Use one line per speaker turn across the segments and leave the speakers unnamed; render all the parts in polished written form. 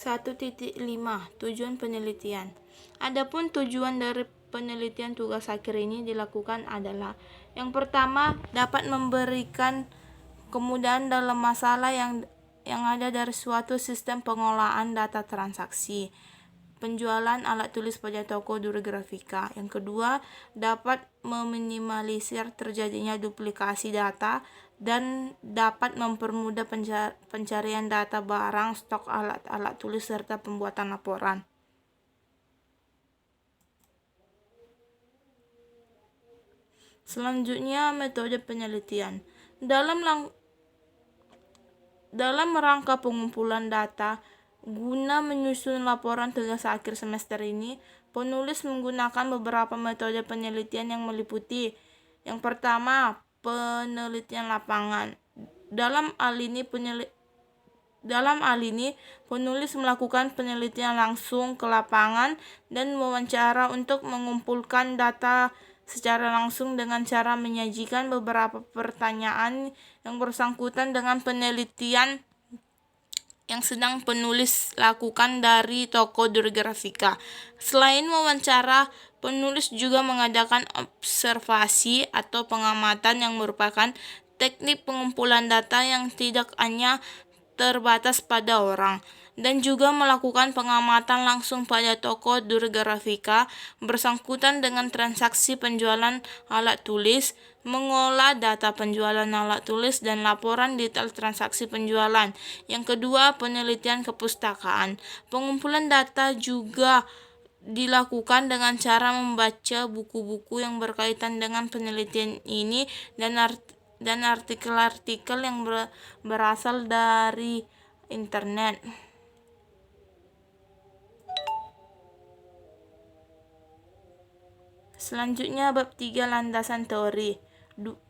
1.5 Tujuan penelitian. Adapun tujuan dari penelitian tugas akhir ini dilakukan adalah: yang pertama, dapat memberikan kemudahan dalam masalah yang ada dari suatu sistem pengolahan data transaksi penjualan alat tulis pada toko Durgrafika. Yang kedua, dapat meminimalisir terjadinya duplikasi data dan dapat mempermudah pencarian data barang, stok alat-alat tulis, serta pembuatan laporan. Selanjutnya, metode penelitian. Dalam rangka pengumpulan data, guna menyusun laporan tugas akhir semester ini, penulis menggunakan beberapa metode penelitian yang meliputi: yang pertama, penelitian lapangan. Dalam hal ini, penulis melakukan penelitian langsung ke lapangan dan wawancara untuk mengumpulkan data secara langsung dengan cara menyajikan beberapa pertanyaan yang bersangkutan dengan penelitian yang sedang penulis lakukan dari toko Durgrafika. Selain wawancara, penulis juga mengadakan observasi atau pengamatan yang merupakan teknik pengumpulan data yang tidak hanya terbatas pada orang, dan juga melakukan pengamatan langsung pada toko Durgrafika bersangkutan dengan transaksi penjualan alat tulis, mengolah data penjualan alat tulis, dan laporan detail transaksi penjualan. Yang kedua, penelitian kepustakaan. Pengumpulan data juga dilakukan dengan cara membaca buku-buku yang berkaitan dengan penelitian ini dan artikel-artikel yang berasal dari internet. Selanjutnya, bab 3 landasan teori. 3.1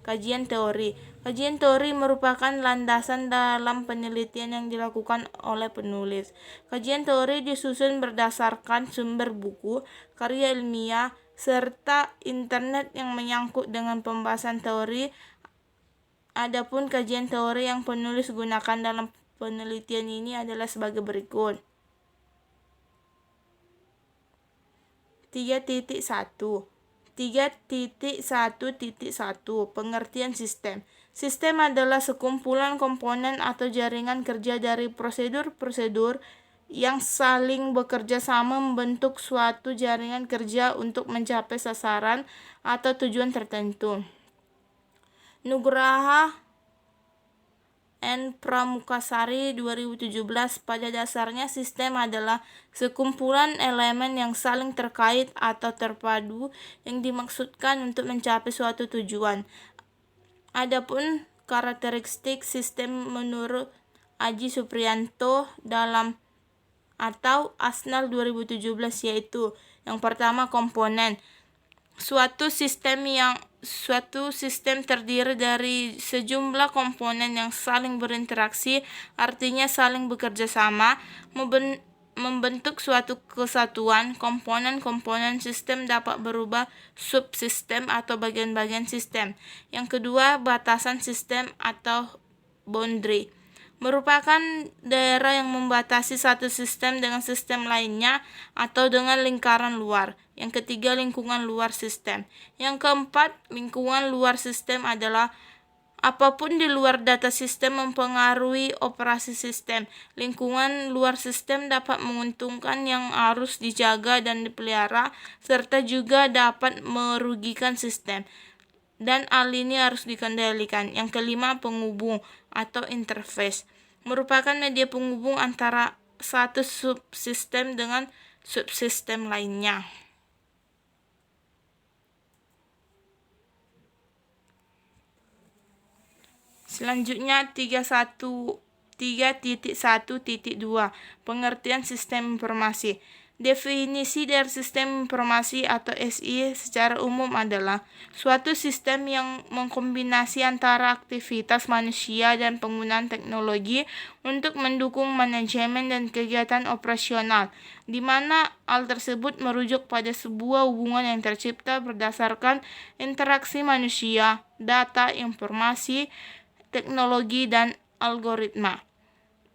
Kajian teori. Kajian teori merupakan landasan dalam penelitian yang dilakukan oleh penulis. Kajian teori disusun berdasarkan sumber buku, karya ilmiah, serta internet yang menyangkut dengan pembahasan teori. Adapun kajian teori yang penulis gunakan dalam penelitian ini adalah sebagai berikut. 3.1 Pengertian sistem. Sistem adalah sekumpulan komponen atau jaringan kerja dari prosedur-prosedur yang saling bekerja sama membentuk suatu jaringan kerja untuk mencapai sasaran atau tujuan tertentu. Nugraha N. Pramukasari 2017. Pada dasarnya, sistem adalah sekumpulan elemen yang saling terkait atau terpadu yang dimaksudkan untuk mencapai suatu tujuan. Adapun karakteristik sistem menurut Aji Supriyanto dalam atau Asnal 2017 yaitu: yang pertama, komponen. Suatu sistem terdiri dari sejumlah komponen yang saling berinteraksi, artinya saling bekerja sama, membentuk suatu kesatuan. Komponen-komponen sistem dapat berubah subsistem atau bagian-bagian sistem. Yang kedua, batasan sistem atau boundary. Merupakan daerah yang membatasi satu sistem dengan sistem lainnya atau dengan lingkaran luar. Yang ketiga, lingkungan luar sistem. Yang keempat, lingkungan luar sistem adalah apapun di luar data sistem mempengaruhi operasi sistem. Lingkungan luar sistem dapat menguntungkan yang harus dijaga dan dipelihara, serta juga dapat merugikan sistem, dan hal ini harus dikendalikan. Yang kelima, penghubung atau interface. Merupakan media penghubung antara satu subsistem dengan subsistem lainnya. Selanjutnya 3.1.2 Pengertian sistem informasi. Definisi dari sistem informasi atau SI secara umum adalah suatu sistem yang mengkombinasi antara aktivitas manusia dan penggunaan teknologi untuk mendukung manajemen dan kegiatan operasional, di mana hal tersebut merujuk pada sebuah hubungan yang tercipta berdasarkan interaksi manusia, data, informasi, teknologi, dan algoritma.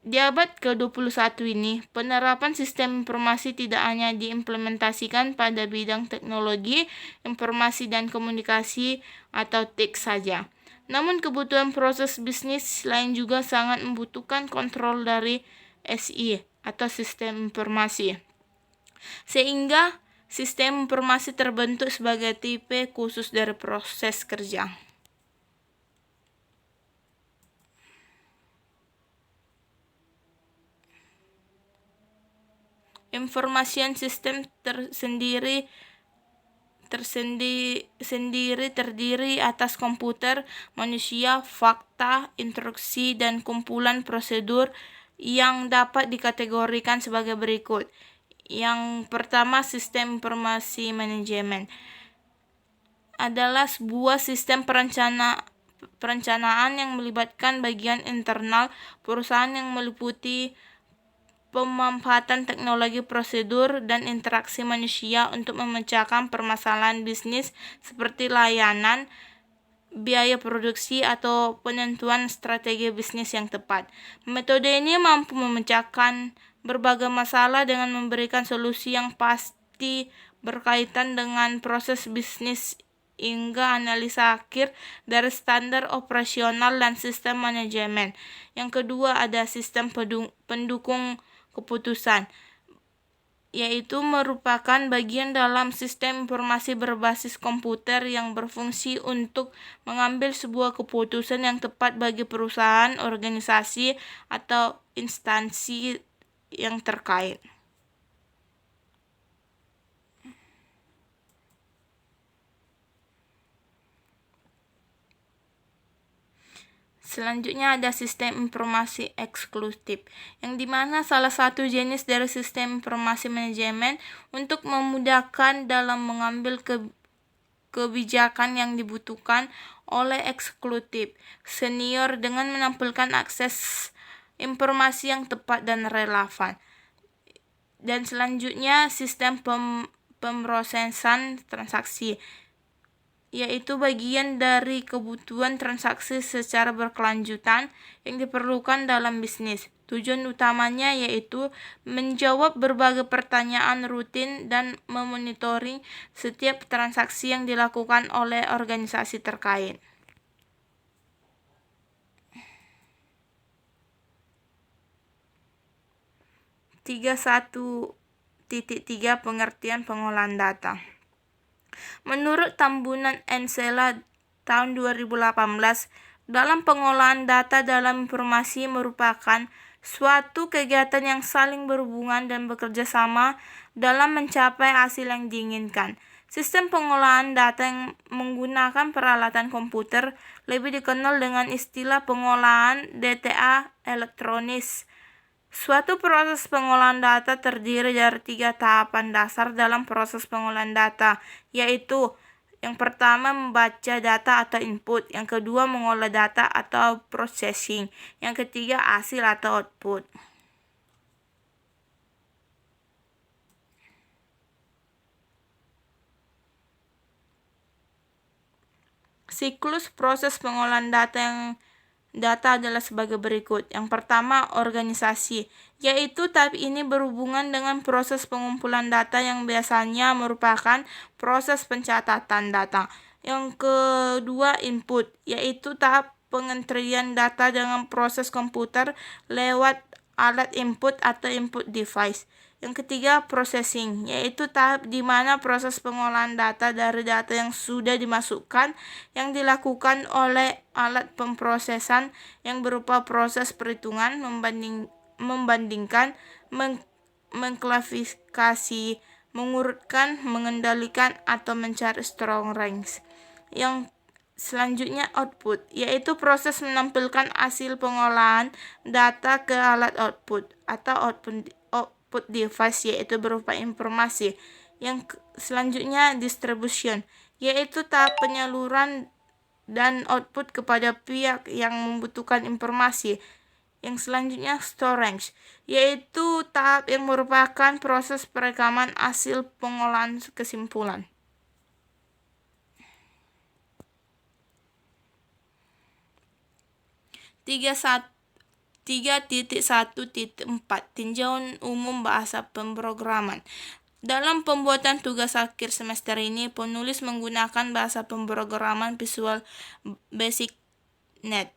Di abad ke-21 ini, penerapan sistem informasi tidak hanya diimplementasikan pada bidang teknologi, informasi dan komunikasi atau TIK saja. Namun kebutuhan proses bisnis lain juga sangat membutuhkan kontrol dari SI atau sistem informasi. Sehingga sistem informasi terbentuk sebagai tipe khusus dari proses kerja. Information sistem terdiri atas komputer, manusia, fakta, instruksi, dan kumpulan prosedur yang dapat dikategorikan sebagai berikut. Yang pertama, sistem informasi manajemen adalah sebuah sistem perencanaan yang melibatkan bagian internal perusahaan yang meliputi pemanfaatan teknologi, prosedur, dan interaksi manusia untuk memecahkan permasalahan bisnis seperti layanan, biaya produksi, atau penentuan strategi bisnis yang tepat. Metode ini mampu memecahkan berbagai masalah dengan memberikan solusi yang pasti berkaitan dengan proses bisnis hingga analisa akhir dari standar operasional dan sistem manajemen. Yang kedua, ada sistem pendukung keputusan, yaitu merupakan bagian dalam sistem informasi berbasis komputer yang berfungsi untuk mengambil sebuah keputusan yang tepat bagi perusahaan, organisasi, atau instansi yang terkait. Selanjutnya ada sistem informasi eksklusif, yang dimana salah satu jenis dari sistem informasi manajemen untuk memudahkan dalam mengambil kebijakan yang dibutuhkan oleh eksekutif senior dengan menampilkan akses informasi yang tepat dan relevan. Dan selanjutnya sistem pemrosesan transaksi, yaitu bagian dari kebutuhan transaksi secara berkelanjutan yang diperlukan dalam bisnis. Tujuan utamanya yaitu menjawab berbagai pertanyaan rutin dan memonitoring setiap transaksi yang dilakukan oleh organisasi terkait. 31.3 Pengertian pengolahan data. Menurut Tambunan Ensela tahun 2018, dalam pengolahan data dalam informasi merupakan suatu kegiatan yang saling berhubungan dan bekerja sama dalam mencapai hasil yang diinginkan. Sistem pengolahan data yang menggunakan peralatan komputer lebih dikenal dengan istilah pengolahan data elektronis. Suatu proses pengolahan data terdiri dari 3 tahapan dasar dalam proses pengolahan data, yaitu yang pertama membaca data atau input, yang kedua mengolah data atau processing, yang ketiga hasil atau output. Siklus proses pengolahan data adalah sebagai berikut. Yang pertama, organisasi, yaitu tahap ini berhubungan dengan proses pengumpulan data yang biasanya merupakan proses pencatatan data. Yang kedua, input, yaitu tahap pengentrian data dengan proses komputer lewat alat input atau input device. Yang ketiga, processing, yaitu tahap di mana proses pengolahan data dari data yang sudah dimasukkan yang dilakukan oleh alat pemrosesan yang berupa proses perhitungan, membandingkan, mengklasifikasi, mengurutkan, mengendalikan, atau mencari strong range. Yang selanjutnya output, yaitu proses menampilkan hasil pengolahan data ke alat output atau output device, yaitu berupa informasi. Yang selanjutnya distribution, yaitu tahap penyaluran dan output kepada pihak yang membutuhkan informasi. Yang selanjutnya storage, yaitu tahap yang merupakan proses perekaman hasil pengolahan kesimpulan. 3.1.4 Tinjauan umum bahasa pemrograman. Dalam pembuatan tugas akhir semester ini, penulis menggunakan bahasa pemrograman Visual Basic Net.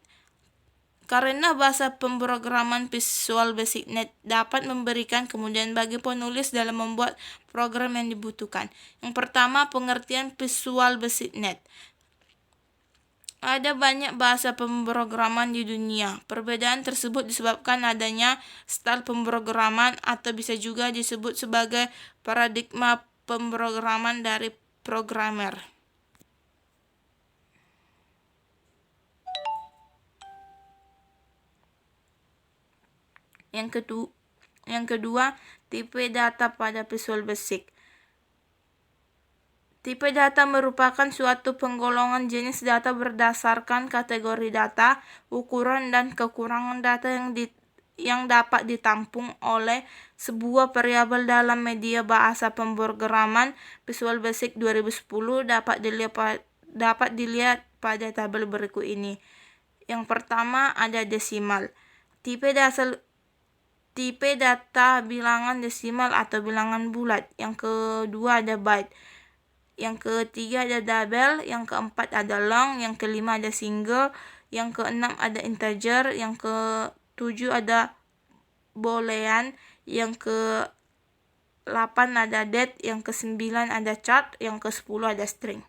Karena bahasa pemrograman Visual Basic Net dapat memberikan kemudahan bagi penulis dalam membuat program yang dibutuhkan. Yang pertama, pengertian Visual Basic Net. Ada banyak bahasa pemrograman di dunia. Perbedaan tersebut disebabkan adanya style pemrograman atau bisa juga disebut sebagai paradigma pemrograman dari programmer. Yang kedua, tipe data pada Visual Basic. Tipe data merupakan suatu penggolongan jenis data berdasarkan kategori data, ukuran, dan kekurangan data yang dapat ditampung oleh sebuah variabel dalam media bahasa pemrograman. Visual Basic 2010 dapat dilihat pada tabel berikut ini. Yang pertama ada desimal. Tipe data bilangan desimal atau bilangan bulat. Yang kedua ada byte. Yang ketiga ada double. Yang keempat ada long. Yang kelima ada single. Yang keenam ada integer. Yang ketujuh ada boolean. Yang ke-8 ada date. Yang ke-9 ada chart. Yang ke-10 ada string.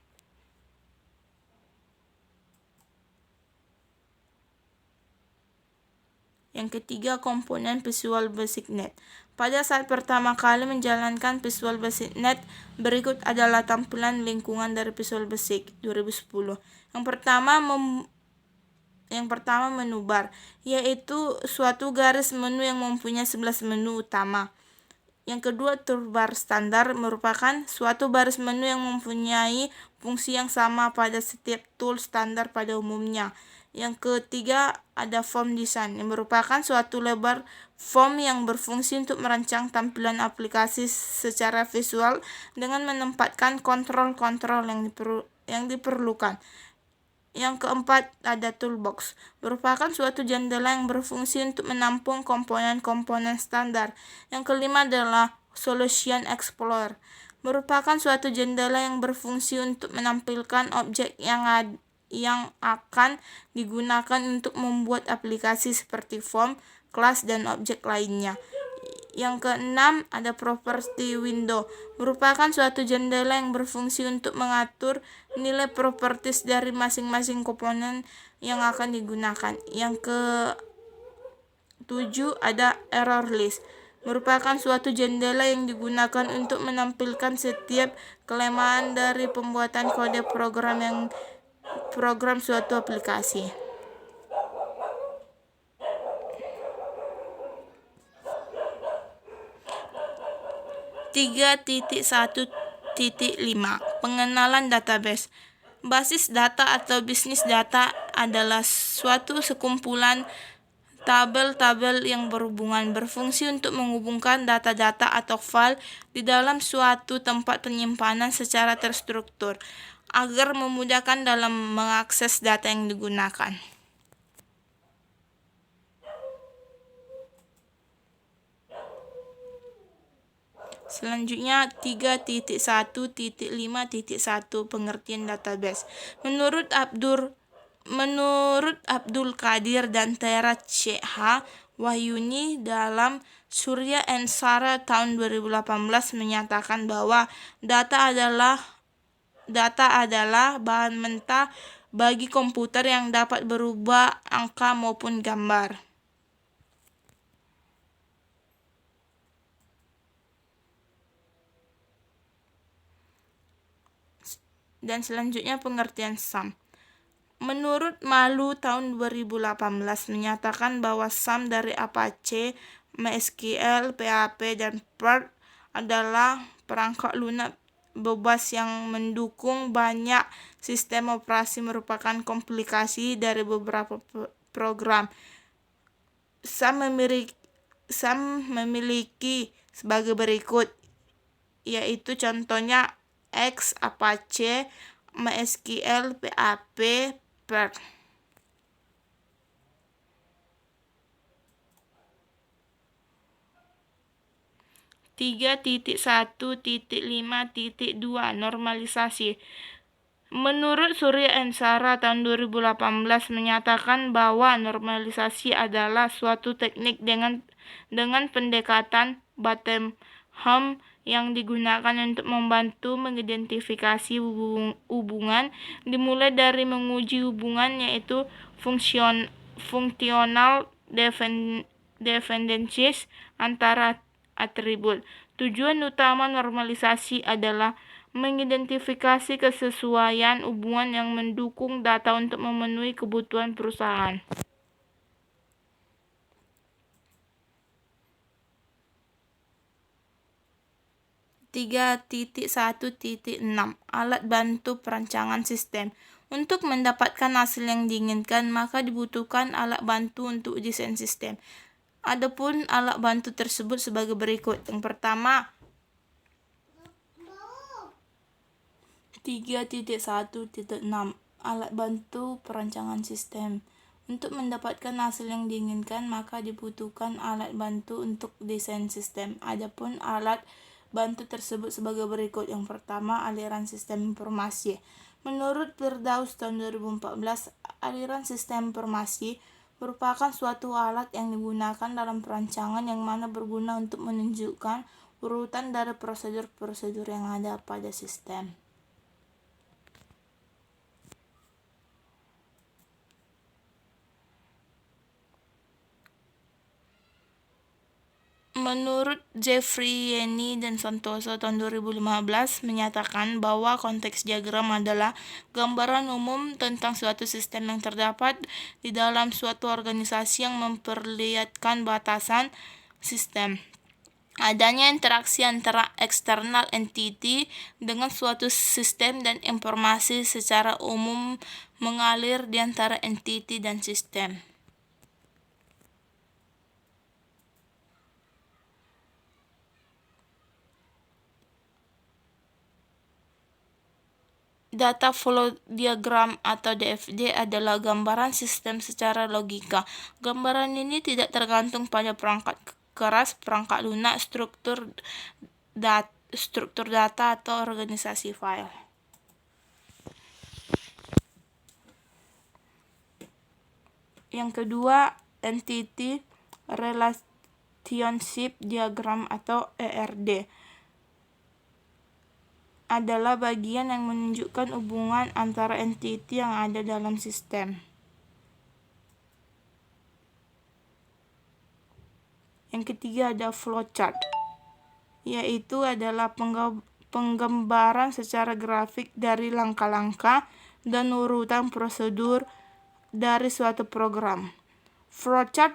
Yang ketiga, komponen Visual Basic Net. Pada saat pertama kali menjalankan Visual Basic Net, berikut adalah tampilan lingkungan dari Visual Basic 2010. Yang pertama menu bar, yaitu suatu garis menu yang mempunyai 11 menu utama. Yang kedua, toolbar standar merupakan suatu baris menu yang mempunyai fungsi yang sama pada setiap tool standar pada umumnya. Yang ketiga, ada form design, yang merupakan suatu lebar form yang berfungsi untuk merancang tampilan aplikasi secara visual dengan menempatkan kontrol-kontrol yang diperlukan. Yang keempat, ada toolbox, merupakan suatu jendela yang berfungsi untuk menampung komponen-komponen standar. Yang kelima adalah Solution Explorer, merupakan suatu jendela yang berfungsi untuk menampilkan objek yang akan digunakan untuk membuat aplikasi seperti form, kelas, dan objek lainnya. Yang keenam, ada Property Window, merupakan suatu jendela yang berfungsi untuk mengatur nilai properties dari masing-masing komponen yang akan digunakan. Yang ke-7 ada Error List, merupakan suatu jendela yang digunakan untuk menampilkan setiap kelemahan dari pembuatan kode program suatu aplikasi. 3.1.5 Pengenalan database. Basis data atau bisnis data adalah suatu sekumpulan tabel-tabel yang berfungsi untuk menghubungkan data-data atau file di dalam suatu tempat penyimpanan secara terstruktur agar memudahkan dalam mengakses data yang digunakan. Selanjutnya 3.1.5.1 Pengertian database. Menurut Abdul Qadir dan Tera CH Wahyuni dalam Surya and Sarah tahun 2018 menyatakan bahwa data adalah bahan mentah bagi komputer yang dapat berubah angka maupun gambar. Dan selanjutnya pengertian SAM. Menurut Malu tahun 2018 menyatakan bahwa SAM dari Apache, MySQL, PHP, dan Perl adalah perangkat lunak bebas yang mendukung banyak sistem operasi, merupakan komplikasi dari beberapa program. SAM memiliki sebagai berikut, yaitu contohnya X, Apache, MySQL, PHP, Perl. 3.1.5.2 Normalisasi. Menurut Surya Ensara tahun 2018 menyatakan bahwa normalisasi adalah suatu teknik dengan pendekatan bottom-up yang digunakan untuk membantu mengidentifikasi hubungan, dimulai dari menguji hubungan yaitu functional dependencies antara atribut. Tujuan utama normalisasi adalah mengidentifikasi kesesuaian hubungan yang mendukung data untuk memenuhi kebutuhan perusahaan. (3.1.6) Alat bantu perancangan sistem. Untuk mendapatkan hasil yang diinginkan, maka dibutuhkan alat bantu untuk desain sistem. Adapun alat bantu tersebut sebagai berikut. Yang pertama, 3.1.6 Alat bantu perancangan sistem. Untuk mendapatkan hasil yang diinginkan, maka dibutuhkan alat bantu untuk desain sistem. Adapun alat bantu tersebut sebagai berikut. Yang pertama, aliran sistem informasi. Menurut Firdaus tahun 2014, aliran sistem informasi merupakan suatu alat yang digunakan dalam perancangan yang mana berguna untuk menunjukkan urutan dari prosedur-prosedur yang ada pada sistem. Menurut Jeffrey Yeni dan Santoso tahun 2015 menyatakan bahwa konteks diagram adalah gambaran umum tentang suatu sistem yang terdapat di dalam suatu organisasi yang memperlihatkan batasan sistem. Adanya interaksi antara eksternal entity dengan suatu sistem dan informasi secara umum mengalir di antara entity dan sistem. Data flow diagram atau DFD adalah gambaran sistem secara logika. Gambaran ini tidak tergantung pada perangkat keras, perangkat lunak, struktur data atau organisasi file. Yang kedua, Entity Relationship Diagram atau ERD adalah bagian yang menunjukkan hubungan antara entity yang ada dalam sistem. Yang ketiga ada flowchart, yaitu adalah penggambaran secara grafik dari langkah-langkah dan urutan prosedur dari suatu program. Flowchart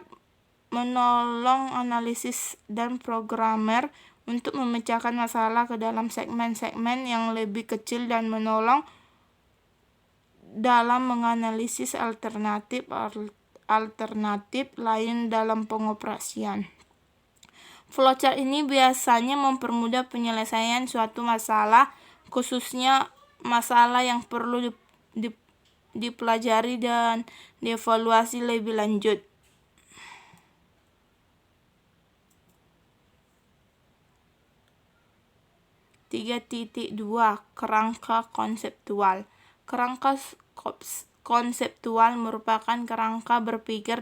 menolong analisis dan programmer untuk memecahkan masalah ke dalam segmen-segmen yang lebih kecil dan menolong dalam menganalisis alternatif lain dalam pengoperasian. Flowchart ini biasanya mempermudah penyelesaian suatu masalah, khususnya masalah yang perlu dipelajari dan dievaluasi lebih lanjut. (3.2) Kerangka konseptual. Kerangka konseptual merupakan kerangka berpikir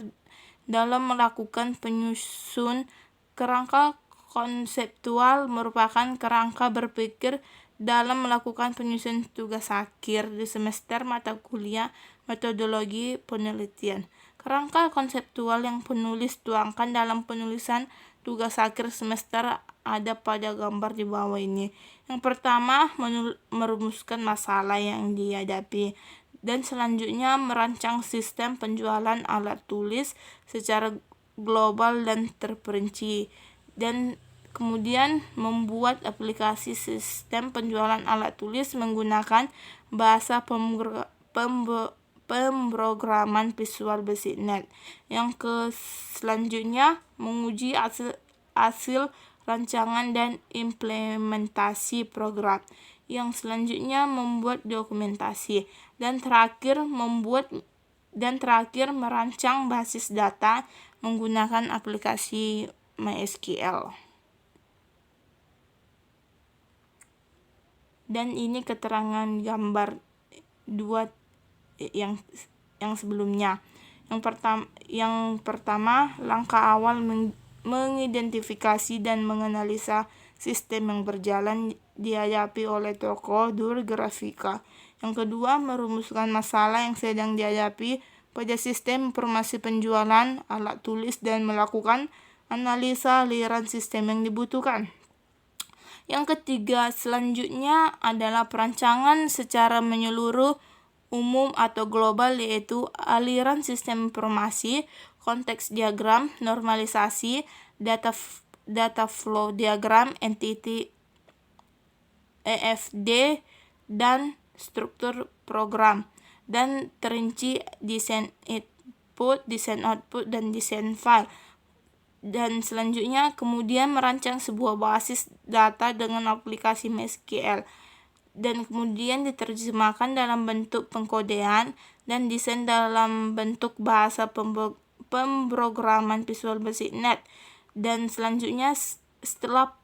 dalam melakukan penyusun. Kerangka konseptual merupakan kerangka berpikir dalam melakukan penyusunan tugas akhir di semester mata kuliah metodologi penelitian. Kerangka konseptual yang penulis tuangkan dalam penulisan tugas akhir semester ada pada gambar di bawah ini. Yang pertama, merumuskan masalah yang dihadapi, dan selanjutnya merancang sistem penjualan alat tulis secara global dan terperinci, dan kemudian membuat aplikasi sistem penjualan alat tulis menggunakan bahasa pemrograman Visual Basic Net. Yang selanjutnya menguji hasil rancangan dan implementasi program. Yang selanjutnya membuat dokumentasi, dan terakhir merancang basis data menggunakan aplikasi MySQL. Dan ini keterangan gambar 2 yang sebelumnya. Yang pertama, langkah awal mengidentifikasi dan menganalisa sistem yang berjalan dihadapi oleh tokoh dur grafika. Yang kedua, merumuskan masalah yang sedang dihadapi pada sistem informasi penjualan alat tulis dan melakukan analisa aliran sistem yang dibutuhkan. Yang ketiga, selanjutnya adalah perancangan secara menyeluruh, umum atau global, yaitu aliran sistem informasi, konteks diagram, normalisasi, data flow diagram, entity EFD, dan struktur program, dan terinci desain input, desain output, dan desain file. Dan selanjutnya kemudian merancang sebuah basis data dengan aplikasi MySQL, dan kemudian diterjemahkan dalam bentuk pengkodean dan desain dalam bentuk bahasa pemrograman Visual Basic Net. Dan selanjutnya setelah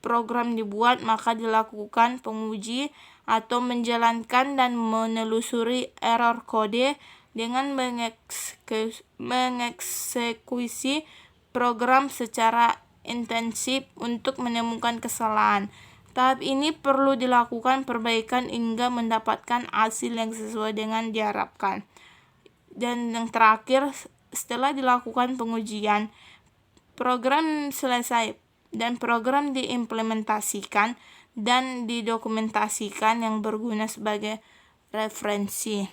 program dibuat, maka dilakukan penguji atau menjalankan dan menelusuri error kode dengan mengeksekusi program secara intensif untuk menemukan kesalahan. Tahap ini perlu dilakukan perbaikan hingga mendapatkan hasil yang sesuai dengan diharapkan. Dan yang terakhir, setelah dilakukan pengujian, program selesai dan program diimplementasikan dan didokumentasikan yang berguna sebagai referensi.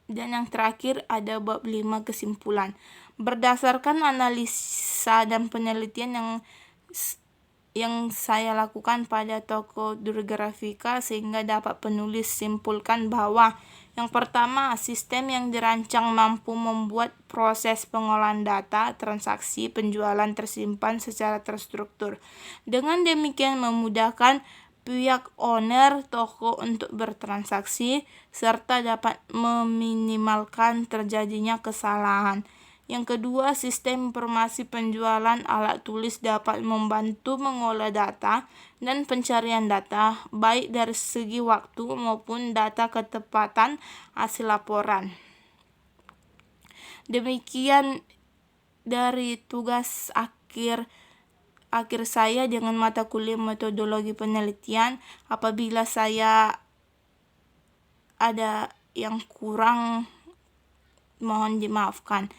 Dan yang terakhir ada bab 5, kesimpulan. Berdasarkan analisa dan penelitian yang saya lakukan pada toko dur grafika, sehingga dapat penulis simpulkan bahwa yang pertama, sistem yang dirancang mampu membuat proses pengolahan data transaksi penjualan tersimpan secara terstruktur. Dengan demikian memudahkan pihak owner toko untuk bertransaksi serta dapat meminimalkan terjadinya kesalahan. Yang kedua, sistem informasi penjualan alat tulis dapat membantu mengolah data dan pencarian data, baik dari segi waktu maupun data ketepatan hasil laporan. Demikian dari tugas akhir saya dengan mata kuliah metodologi penelitian. Apabila saya ada yang kurang, mohon dimaafkan.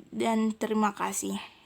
Dan terima kasih.